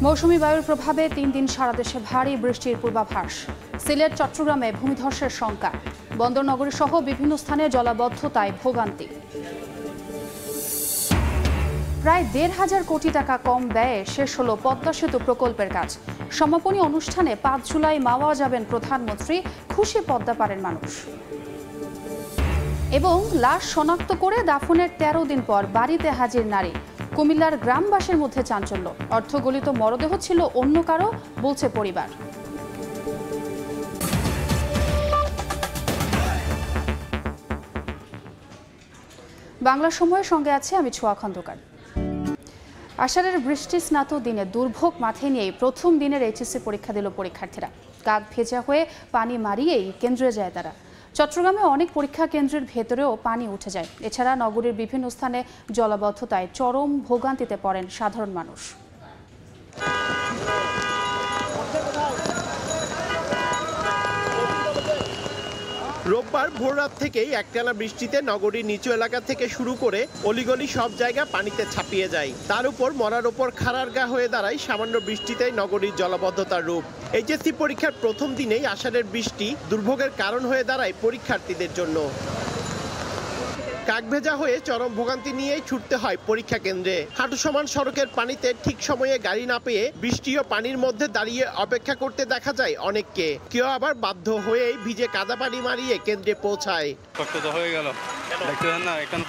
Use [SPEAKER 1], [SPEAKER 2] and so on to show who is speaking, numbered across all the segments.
[SPEAKER 1] মৌসুমী বায়ুর প্রভাবে 3 দিন সারা দেশে ভারী বৃষ্টির পূর্বাভাস। সিলেট, চট্টগ্রামে ভূমিধসের শঙ্কা। বন্দরনগরী সহ বিভিন্ন স্থানে জলাবদ্ধতায় ভোগান্তি। প্রায় 1,500 কোটি টাকা কম ব্যয়ে শেষ হলো পদ্মা সেতু প্রকল্পের কাজ। সমাপনী অনুষ্ঠানে 5 জুলাই মাওয়া যাবেন প্রধানমন্ত্রী, খুশি পদ্মাপাড়ের মানুষ। এবং লাশ শনাক্ত করে দাফনের 13 দিন পর বাড়িতে হাজির নারী। কুমিল্লার গ্রামবাসীর মধ্যে চাঞ্চল্য, অর্থগলিত মরদেহ ছিল অন্য কারো, বলছে পরিবার। বাংলা সময়ের সঙ্গে আছে আমি ছোঁয়া খন্দকার। আষাঢ়ের বৃষ্টি স্নাত দিনে দুর্ভোগ মাথায় নিয়েই প্রথম দিনের এইচএসসি পরীক্ষা দিল পরীক্ষার্থীরা। কাক ভেজা হয়ে পানি মারিয়েই কেন্দ্রে যায় তারা। চট্টগ্রামে অনেক পরীক্ষা কেন্দ্রের ভেতরেও পানি উঠে যায়। এছাড়া নগরীর বিভিন্ন স্থানে জলাবদ্ধতায় চরম ভোগান্তিতে পড়েন সাধারণ মানুষ।
[SPEAKER 2] রোববার ভোররাত থেকেই একটানা বৃষ্টিতে নগরীর নিচু এলাকা থেকে শুরু করে অলিগলি সব জায়গা পানিতে ছাপিয়ে যায়। তার উপর মরার ওপর খাড়ার গা হয়ে দাঁড়ায় সামান্য বৃষ্টিতেই নগরীর জলাবদ্ধতার রূপ। এইচএসসি পরীক্ষার প্রথম দিনেই আষাঢ়ের বৃষ্টি দুর্ভোগের কারণ হয়ে দাঁড়ায় পরীক্ষার্থীদের জন্য। কাকভেজা হয়ে চরম ভোগান্তি নিয়েই ছুটতে হয় পরীক্ষা কেন্দ্রে। হাঁটু সমান সড়কের পানিতে ঠিক সময়ে গাড়ি না পেয়ে বৃষ্টি ও পানির মধ্যে দাঁড়িয়ে অপেক্ষা করতে দেখা যায় অনেককে। কেউ আবার বাধ্য হয়েই ভিজে কাদা পানি মারিয়ে কেন্দ্রে পৌঁছায়।
[SPEAKER 3] কষ্ট তো হয়ে গেল, দেখতেছেন না এখন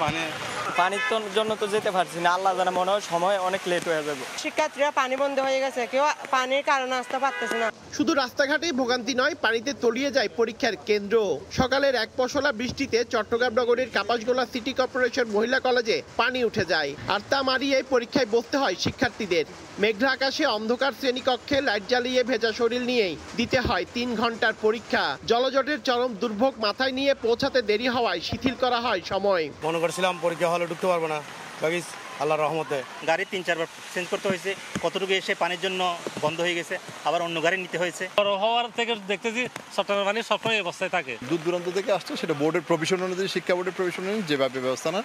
[SPEAKER 4] পানির জন্য তো যেতে পারছি না। আল্লাহ জানে, মনে হয় সময় অনেক লেট হয়ে যাবে।
[SPEAKER 5] শিক্ষার্থীরা পানি বন্ধ হয়ে গেছে, কেউ পানির কারণে আসতে পারতেছে না।
[SPEAKER 2] শুধু রাস্তাঘাটেই ভোগান্তি নয়, পানিতে তলিয়ে যায় পরীক্ষার কেন্দ্র। সকালের এক পশলা বৃষ্টিতে চট্টগ্রাম নগরীর কাপাসগোলা সিটি কর্পোরেশন মহিলা কলেজে পানি উঠে যায়, আর তা মারিয়ে পরীক্ষায় বসতে হয় শিক্ষার্থীদের। মেঘলা আকাশে অন্ধকার শ্রেণীকক্ষে লাইট জ্বালিয়ে ভেজা শরীর নিয়েই দিতে হয় 3 ঘন্টার পরীক্ষা। জলজটের চরম দুর্ভোগ মাথায় নিয়ে পৌঁছাতে দেরি হওয়ায় শিথিল করা হয় সময়।
[SPEAKER 3] মনে করছিলাম পরীক্ষা হলে ঢুকতে পারবো না, আল্লাহর রহমতে
[SPEAKER 6] গাড়ি 3-4 বার চেঞ্জ করতে হয়েছে। কতটুকু এসে পানির জন্য বন্ধ হয়ে গেছে, আবার অন্য গাড়ি নিতে হয়েছে।
[SPEAKER 7] হওয়ার থেকে দেখতেছি চট্টগ্রাম পানি সবসময় অবস্থায় থাকে।
[SPEAKER 8] দূর দূরান্ত থেকে আসছে, সেটা বোর্ডের প্রভিশন অনুযায়ী, শিক্ষা বোর্ডের প্রভিশন অনুযায়ী যেভাবে ব্যবস্থা না,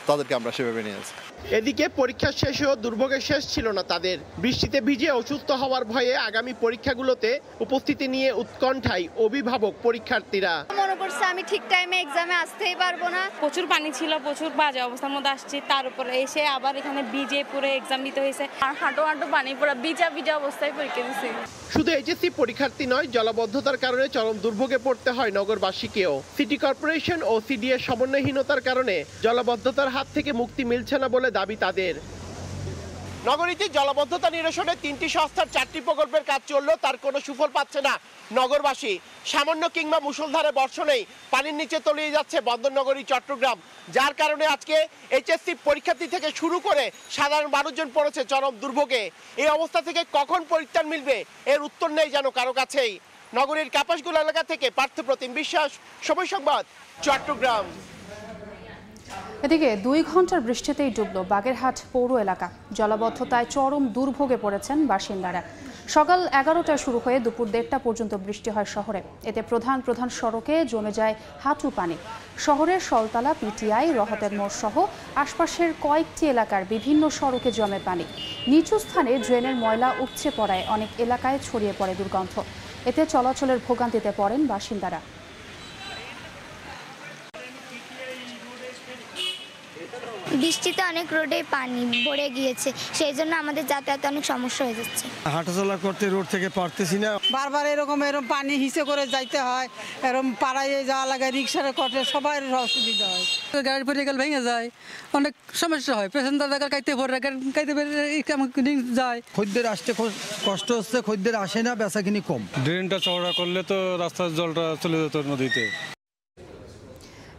[SPEAKER 8] তাদেরকে আমরা সেভাবে নিয়ে আসি।
[SPEAKER 2] এদিকে পরীক্ষা শেষেও দুর্ভোগের শেষ ছিল না তাদের। বৃষ্টিতে ভিজে অসুস্থ হওয়ার ভয়ে আগামী পরীক্ষাগুলোতে উপস্থিতি নিয়ে উৎকণ্ঠায় অভিভাবক পরীক্ষার্থীরা।
[SPEAKER 9] মনে করছে আমি ঠিক টাইমে এক্সামে আসতেই পারবো না।
[SPEAKER 10] প্রচুর পানি ছিল, প্রচুর বাজে অবস্থার মধ্যে আসছি। তার উপরে এসে আবার এখানে ভিজে পুরো এক্সাম দিতে হয়েছে। আর হাঁটো পানি পুরো ভিজা অবস্থায় পরীক্ষা দিয়েছি।
[SPEAKER 2] শুধু এইচএসসি পরীক্ষার্থী নয়, জলাবদ্ধতার কারণে চরম দুর্ভোগে পড়তে হয় নগরবাসীকেও। সিটি কর্পোরেশন ও সিডিএর সমন্বয়হীনতার কারণে জলাবদ্ধতার হাত থেকে মুক্তি মিলছে না বলে দাবি তাদের। নগরীতে জলাবদ্ধতা নিরসনে 3টি সংস্থার 4টি প্রকল্পের কাজ চললেও তার কোনো সুফল পাচ্ছে না নগরবাসী। সামান্য কিংবা মুষলধারে বর্ষণেই পানির নিচে তলিয়ে যাচ্ছে বন্দরনগরী চট্টগ্রাম, যার কারণে আজকে এইচএসসি পরীক্ষার্থী থেকে শুরু করে সাধারণ মানুষজন পড়েছে চরম দুর্ভোগে। এই অবস্থা থেকে কখন পরিত্রাণ মিলবে এর উত্তর নেই যেন কারো কাছেই। নগরীর কাপাসগোলা এলাকা থেকে পার্থপ্রতিম বিশ্বাস, সময় সংবাদ, চট্টগ্রাম।
[SPEAKER 1] এদিকে 2 ঘন্টার বৃষ্টিতেই ডুবল বাগেরহাট পৌর এলাকা। জলাবদ্ধতায় চরম দুর্ভোগে পড়েছেন বাসিন্দারা। সকাল 11টায় শুরু হয়ে দুপুর 1টা পর্যন্ত বৃষ্টি হয় শহরে। এতে প্রধান সড়কে জমে যায় হাঁটু পানি। শহরের সলতলা, পিটিআই, রহতের মোড় সহ আশপাশের কয়েকটি এলাকার বিভিন্ন সড়কে জমে পানি। নিচু স্থানে ড্রেনের ময়লা উপচে পড়ায় অনেক এলাকায় ছড়িয়ে পড়ে দুর্গন্ধ। এতে চলাচলের ভোগান্তিতে পড়েন বাসিন্দারা।
[SPEAKER 9] বৃষ্টিতে অনেক রোডে পানি ভরে গিয়েছে, সেই জন্য আমাদের যাতায়াতে অনেক সমস্যা হয়ে যাচ্ছে।
[SPEAKER 11] হাঁটাচলা করতে রোড থেকে পারতেছি না।
[SPEAKER 5] বারবার এরকম পানি হিসে করে যাইতে হয়, এরকম পাড়ায় যাওয়া লাগে, রিক্সার কটে সবার অসুবিধা হয়।
[SPEAKER 11] গাড়ি পরে গেলে ভেঙে যায়, অনেক সমস্যা হয়। প্যাসেঞ্জার কাইতে ভরে যায়। খদ্দের আসতে কষ্ট হচ্ছে, খদ্দের আসে না, বেচাকিনি কম।
[SPEAKER 7] ড্রেনটা চওড়া করলে তো রাস্তার জলটা চলে যেত নদীতে।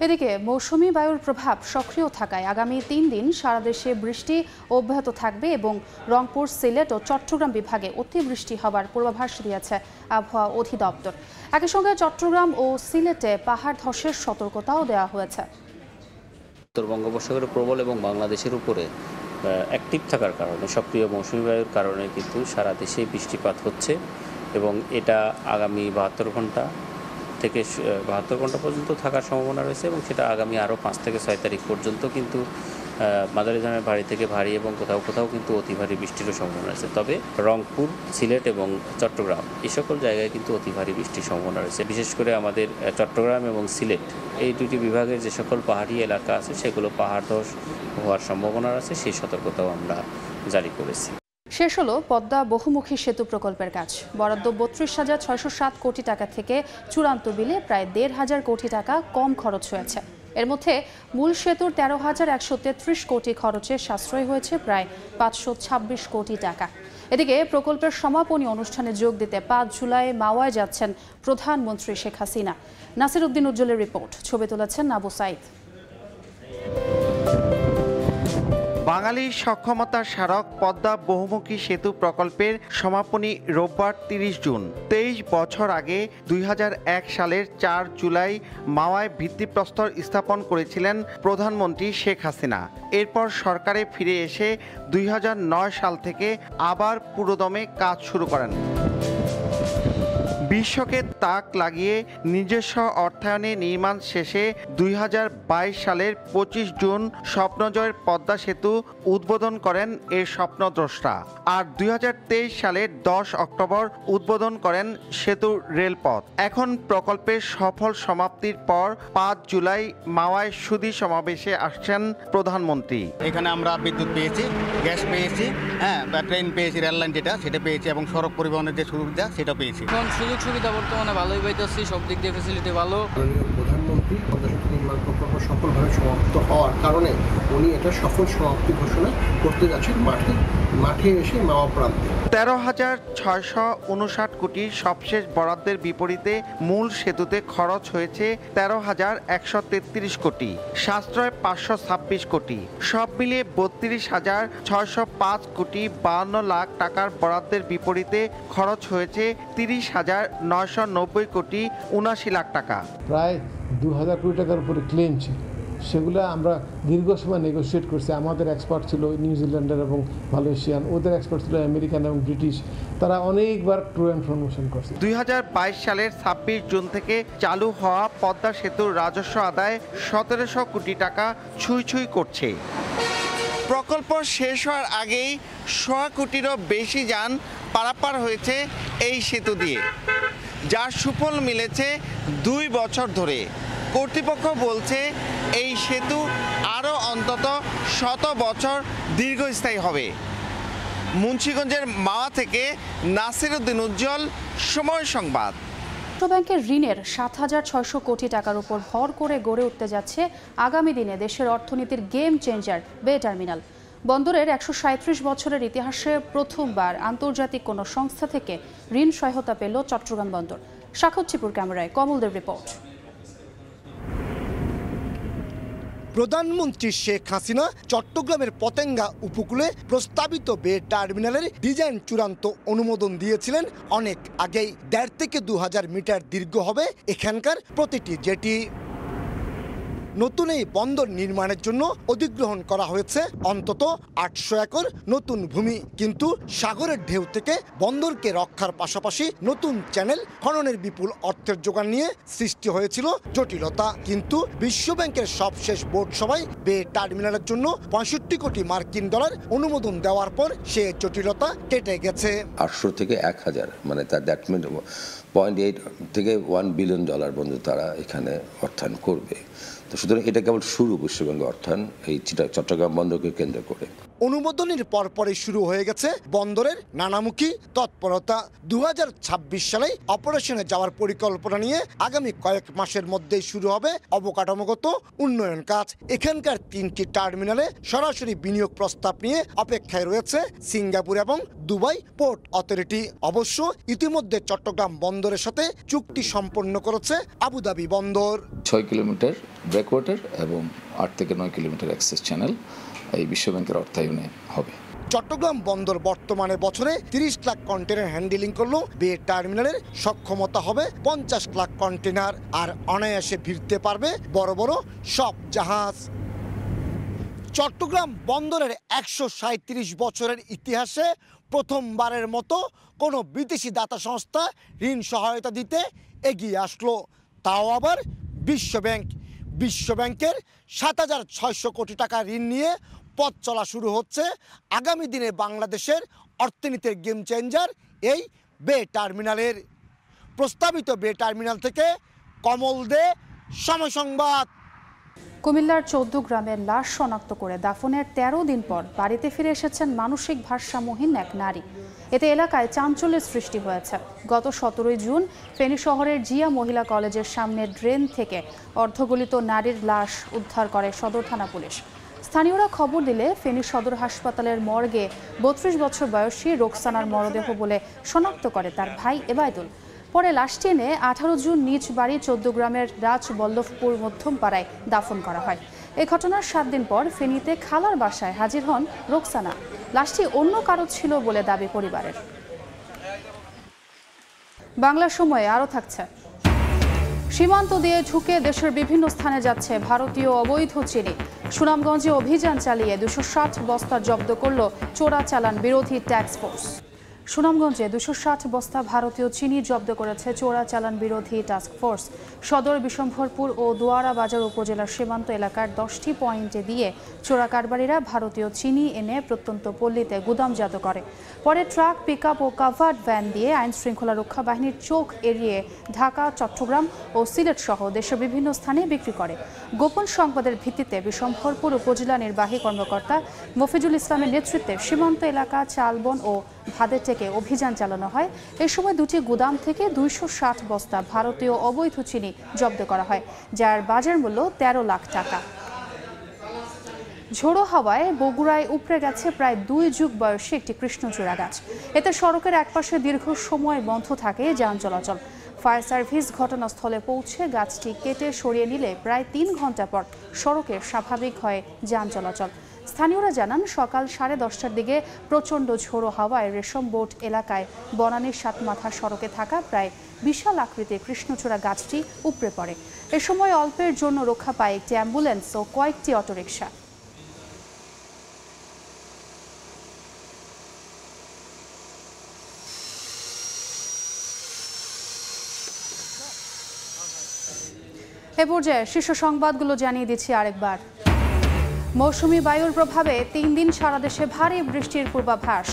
[SPEAKER 1] এদিকে মৌসুমী বায়ুর প্রভাব সক্রিয় থাকায় আগামী 3 দিন সারা দেশে বৃষ্টি অব্যাহত থাকবে এবং রংপুর, সিলেট ও চট্টগ্রাম বিভাগে অতিবৃষ্টি হবার পূর্বাভাস দিয়েছে আবহাওয়া অধিদপ্তর। একই সঙ্গে চট্টগ্রাম ও সিলেটে পাহাড় ধসের সতর্কতাও দেওয়া হয়েছে।
[SPEAKER 12] উত্তর বঙ্গোপসাগরের প্রবল এবং বাংলাদেশের উপরে অ্যাক্টিভ থাকার কারণে, সক্রিয় মৌসুমী বায়ুর কারণে কিন্তু সারা দেশে বৃষ্টিপাত হচ্ছে এবং এটা আগামী 72 ঘন্টা থেকে 72 ঘন্টা পর্যন্ত থাকার সম্ভাবনা রয়েছে এবং সেটা আগামী আরও 5 থেকে 6 তারিখ পর্যন্ত কিন্তু মাদারিজানের ভারী থেকে ভারী এবং কোথাও কোথাও কিন্তু অতি ভারী বৃষ্টিরও সম্ভাবনা আছে। তবে রংপুর, সিলেট এবং চট্টগ্রাম এই সকল জায়গায় কিন্তু অতি ভারী বৃষ্টির সম্ভাবনা রয়েছে। বিশেষ করে আমাদের চট্টগ্রাম এবং সিলেট এই দুটি বিভাগের যে সকল পাহাড়ি এলাকা আছে সেগুলো পাহাড় ধস হওয়ার সম্ভাবনা আছে, সেই সতর্কতাও আমরা জারি করেছি।
[SPEAKER 1] শেষ হলো পদ্মা বহুমুখী সেতু প্রকল্পের কাজ। বরাদ্দ ৩২,৬০৭ কোটি টাকা থেকে চূড়ান্ত বিলে প্রায় ১,৫০০ কোটি টাকা কম খরচ হয়েছে। এর মধ্যে মূল সেতুর ১৩,১৩৩ কোটি খরচে সাশ্রয় হয়েছে প্রায় ৫২৬ কোটি টাকা। এদিকে প্রকল্পের সমাপনী অনুষ্ঠানে যোগ দিতে ৫ জুলাই মাওয়ায় যাচ্ছেন প্রধানমন্ত্রী শেখ হাসিনা। নাসির উদ্দিন উজ্জ্বলের রিপোর্ট, ছবি তুলেছেন আবু সাইদ।
[SPEAKER 2] বাঙালির সক্ষমতার স্মারক পদ্মা বহুমুখী সেতু প্রকল্পের সমাপনী রোববার ৩০ জুন। ২৩ বছর আগে ২০০১ সালের ৪ জুলাই মাওয়ায় ভিত্তিপ্রস্তর স্থাপন করেছিলেন প্রধানমন্ত্রী শেখ হাসিনা। এরপর সরকারে ফিরে এসে ২০০৯ সাল থেকে আবার পুরোদমে কাজ শুরু করেন। বিশ্বকে তাক লাগিয়ে নিজস্ব অর্থায়নে নির্মাণ শেষে ২০২২ সালের ২৫ জুন স্বপ্নজয়ের পদ্মা সেতু উদ্বোধন করেন এর স্বপ্নদ্রষ্টা। আর ২০২৩ সালের ১০ অক্টোবর উদ্বোধন করেন সেতুর রেলপথ। এখন প্রকল্পের সফল সমাপ্তির পর ৫ জুলাই মাওয়ায় সুধী সমাবেশে আসছেন প্রধানমন্ত্রী।
[SPEAKER 13] এখানে আমরা বিদ্যুৎ পেয়েছি, গ্যাস পেয়েছি, বা ট্রেন পেয়েছি, রেললাইন সেটা পেয়েছি এবং সড়ক পরিবহনের যে সুবিধা সেটা পেয়েছি।
[SPEAKER 14] সুবিধা বর্তমানে ভালোই পাইতেছি, সব দিক দিয়ে ফ্যাসিলিটি ভালো।
[SPEAKER 15] প্রধানমন্ত্রী পদ্মা সেতু নির্মাণ প্রকল্প সফলভাবে সমাপ্ত হওয়ার কারণে উনি এটা সফল সমাপ্তি ঘোষণা করতে যাচ্ছেন মাঠে এসে মাওয়া প্রান্তে।
[SPEAKER 2] ১৩,৬৫৯ কোটির সবশেষ বরাদ্দের বিপরীতে মূল সেতুতে খরচ হয়েছে ১৩,১৩৩ কোটি, সাশ্রয় ৫২৬ কোটি। সব মিলিয়ে ৩২,৬০৫ কোটি ৫২ লাখ টাকার বরাদ্দের বিপরীতে খরচ হয়েছে ৩০,৯৯০ কোটি ৭৯ লাখ টাকা।
[SPEAKER 15] প্রায় ২,০০০ কোটি টাকার উপরে ক্লেম ছিল, সেগুলো আমরা দীর্ঘ সময় নেগোসিয়েট করছি। আমাদের এক্সপার্ট ছিল নিউজিল্যান্ডের এবং মালয়েশিয়ান, ওদের এক্সপার্ট ছিল আমেরিকান এবং ব্রিটিশ। তারা অনেকবার ট্রু ইনফরমেশন করছে।
[SPEAKER 2] ২০২২ সালের ২৬ জুন থেকে চালু হওয়া পদ্মা সেতুর রাজস্ব আদায় ১৭০০ কোটি টাকা ছুঁই করছে। প্রকল্প শেষ হওয়ার আগেই ১০০ কোটিরও বেশি যান পারাপার হয়েছে এই সেতু দিয়ে, যার সুফল মিলেছে ২ বছর ধরে। কর্তৃপক্ষ বলছে এই সেতু আরও অন্তত ১০০ বছর দীর্ঘস্থায়ী হবে। মুন্সিগঞ্জের মাওয়া থেকে নাসির উদ্দিন উজ্জ্বল, সময় সংবাদ।
[SPEAKER 1] ব্যাংকের ঋণের ৭,৬০০ কোটি টাকার উপর ভর করে গড়ে উঠতে যাচ্ছে আগামী দিনে দেশের অর্থনীতির গেম চেঞ্জার বে টার্মিনাল। বন্দরের ১৩৭ বছরের ইতিহাসে প্রথমবার আন্তর্জাতিক কোনো সংস্থা থেকে ঋণ সহায়তা পেল চট্টগ্রাম বন্দর। সাক্ষাৎচিপুর ক্যামেরায় কমলদেব রিপোর্ট।
[SPEAKER 16] প্রধানমন্ত্রী শেখ হাসিনা চট্টগ্রামের পতেঙ্গা উপকূলে প্রস্তাবিত বে টার্মিনালের ডিজাইন চূড়ান্ত অনুমোদন দিয়েছিলেন অনেক আগেই। ১.৫ থেকে ২,০০০ মিটার দীর্ঘ হবে এখানকার প্রতিটি জেটি। নতুন এই বন্দর নির্মাণের জন্য অধিগ্রহণ করা হয়েছে অন্তত ৮০০ একর নতুন ভূমি। কিন্তু সাগরের ঢেউ থেকে বন্দরকে রক্ষার পাশাপাশি নতুন চ্যানেল খননের বিপুল অর্থের যোগান নিয়ে সৃষ্টি হয়েছিল জটিলতা। কিন্তু বিশ্বব্যাংকের সবশেষ বোর্ড সভায় বে টার্মিনালের জন্য ৬৫ কোটি মার্কিন ডলার অনুমোদন দেওয়ার পর সে জটিলতা কেটে গেছে।
[SPEAKER 17] ৮০০ থেকে ১,০০০ মানে দ্যাট মিন 0.8 থেকে 1 বিলিয়ন ডলার বন্ধু তারা এখানে অর্থায়ন করবে। তো সুতরাং এটা কেবল শুরু বিশ্বব্যাংকের অর্থায়ন এই চট্টগ্রাম বন্দরকে কেন্দ্র করে।
[SPEAKER 16] অনুমোদনের পরপরই শুরু হয়ে গেছে বন্দরের নানামুখী তৎপরতা। ২০২৬ সালে অপারেশনে যাওয়ার পরিকল্পনা নিয়ে আগামী কয়েক মাসের মধ্যেই শুরু হবে অবকাঠামোগত উন্নয়ন কাজ। এখানকার ৩টি টার্মিনালে সরাসরি বিনিয়োগ প্রস্তাব নিয়ে অপেক্ষায় রয়েছে সিঙ্গাপুর এবং দুবাই পোর্ট অথরিটি। অবশ্য ইতিমধ্যে চট্টগ্রাম বন্দরের সাথে চুক্তি সম্পন্ন করেছে আবুধাবি বন্দর।
[SPEAKER 18] ৬ কিলোমিটার ব্রেকওয়াটার এবং ৮ থেকে ৯ কিলোমিটার অ্যাক্সেস চ্যানেল এই বিশ্বব্যাংকের অর্থায়নে হবে।
[SPEAKER 16] চট্টগ্রাম বন্দর বর্তমানে বছরে ৩০ লাখ কন্টেনার হ্যান্ডেলিং করলেও বে টার্মিনালের সক্ষমতা হবে ৫০ লাখ কন্টেনার। আর অনায়াসে ভিড়তে পারবে বড় বড় সব জাহাজ। চট্টগ্রাম বন্দরের ১৩৭ বছরের ইতিহাসে প্রথমবারের মতো কোনো বিদেশি দাতা সংস্থা ঋণ সহায়তা দিতে এগিয়ে আসলো, তাও আবার বিশ্বব্যাংক। বিশ্বব্যাংকের ৭,৬০০ কোটি টাকা ঋণ নিয়ে পথ চলা শুরু হচ্ছে আগামী দিনে বাংলাদেশের অর্থনীতির গেম চেঞ্জার এই বে টার্মিনালের। প্রস্তাবিত বে টার্মিনাল থেকে কমল দে, সময় সংবাদ।
[SPEAKER 1] কুমিল্লার ১৪ গ্রামের লাশ শনাক্ত করে দাফনের ১৩ দিন পর বাড়িতে ফিরে এসেছেন মানসিক ভারসাম্যহীন এক নারী। এতে এলাকায় চাঞ্চল্যের সৃষ্টি হয়েছে। গত ১৭ জুন ফেনী শহরের জিয়া মহিলা কলেজের সামনে ড্রেন থেকে অর্ধগলিত নারীর লাশ উদ্ধার করে সদর থানা পুলিশ। স্থানীয়রা খবর দিলে ফেনী সদর হাসপাতালের মর্গে ৩২ বছর বয়সী রোকসানার মরদেহ বলে শনাক্ত করে তার ভাই এবায়দুল। পরে লাশটি এনে ১৮ জুন নিজ বাড়ি ১৪ গ্রামের রাজবল্লভপুর মধ্যমপাড়ায় দাফন করা হয়। এ ঘটনার ৭ দিন পর ফেনীতে খালার বাসায় হাজির হন রোকসানা। লাশটি অন্য কারো ছিল বলে দাবি পরিবারের। বাংলা সময়ে আরও থাকছে। সীমান্ত দিয়ে ঢুকে দেশের বিভিন্ন স্থানে যাচ্ছে ভারতীয় অবৈধ চিনি। সুনামগঞ্জে অভিযান চালিয়ে ২৬০ বস্তা জব্দ করল চোরাচালান বিরোধী ট্যাক্স ফোর্স। সুনামগঞ্জে ২৬০ বস্তা ভারতীয় চিনি জব্দ করেছে চোরাচালান বিরোধী টাস্ক ফোর্স। সদর বিশম্ভরপুর ও দোয়ারা বাজার উপজেলার সীমান্ত এলাকার 10টি পয়েন্টে দিয়ে চোরা কারবারিরা ভারতীয় চিনি এনে প্রত্যন্ত পল্লীতে গুদামজাত করে। পরে ট্রাক, পিকআপ ও কাভার্ড ভ্যান দিয়ে আইন শৃঙ্খলা রক্ষা বাহিনীর চোখ এড়িয়ে ঢাকা, চট্টগ্রাম ও সিলেট সহ দেশের বিভিন্ন স্থানে বিক্রি করে। গোপন সংবাদের ভিত্তিতে বিশম্ভরপুর উপজেলা নির্বাহী কর্মকর্তা মফিজুল ইসলামের নেতৃত্বে সীমান্ত এলাকা চালবন ও ভাদের থেকে অভিযান চালানো হয়। এ সময় দুটি গুদাম থেকে ২৬০ বস্তা ভারতীয় অবৈধ চিনি জব্দ করা হয়, যার বাজার মূল্য ১৩ লাখ টাকা। ঝোড়ো হাওয়ায় বগুড়ায় উপড়ে গেছে প্রায় ২ যুগ বয়সী একটি কৃষ্ণচূড়া গাছ। এতে সড়কের একপাশে দীর্ঘ সময় বন্ধ থাকে যান চলাচল। ফায়ার সার্ভিস ঘটনাস্থলে পৌঁছে গাছটি কেটে সরিয়ে নিলে প্রায় ৩ ঘন্টা পর সড়কে স্বাভাবিক হয় যান চলাচল। স্থানীয়রা জানান, সকাল 10:30টার দিকে প্রচণ্ড ঝোড়ো হাওয়ায় রেশম বোট এলাকায় বনানীর সাতমাথা সড়কে থাকা প্রায় বিশাল আকৃতির কৃষ্ণচূড়া গাছটি উপড়ে পড়ে। এ সময় অল্পের জন্য রক্ষা পায় একটি অ্যাম্বুলেন্স ও কয়েকটি অটোরিকশা। এ পর্যায়ে শীর্ষ সংবাদগুলো জানিয়ে দিচ্ছি আরেকবার। মৌসুমী বায়ুর প্রভাবে ৩ দিন সারা দেশে ভারী বৃষ্টির পূর্বাভাস।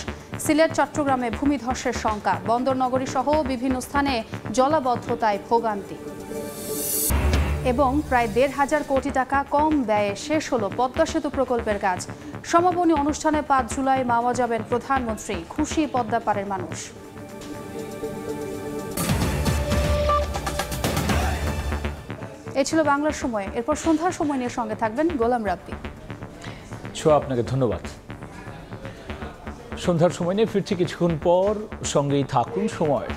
[SPEAKER 1] সিলেট, চট্টগ্রামে ভূমিধসের শঙ্কা। বন্দরনগরী সহ বিভিন্ন স্থানে জলাবদ্ধতায় ভোগান্তি। এবং প্রায় ১,৫০০ কোটি টাকা কম ব্যয়ে শেষ হলো পদ্মা সেতু প্রকল্পের কাজ। সমাপনী অনুষ্ঠানে ৫ জুলাই মাওয়া যাবেন প্রধানমন্ত্রী। খুশি পদ্মা পাড়ের মানুষ। এ ছিল বাংলার সময়। এরপর সন্ধ্যার সময় নিয়ে সঙ্গে থাকবেন গোলাম রাব্বি।
[SPEAKER 19] আপনাকে ধন্যবাদ। সন্ধ্যার সময় নিয়ে ফিরছি কিছুক্ষণ পর, সঙ্গেই থাকুন সময়।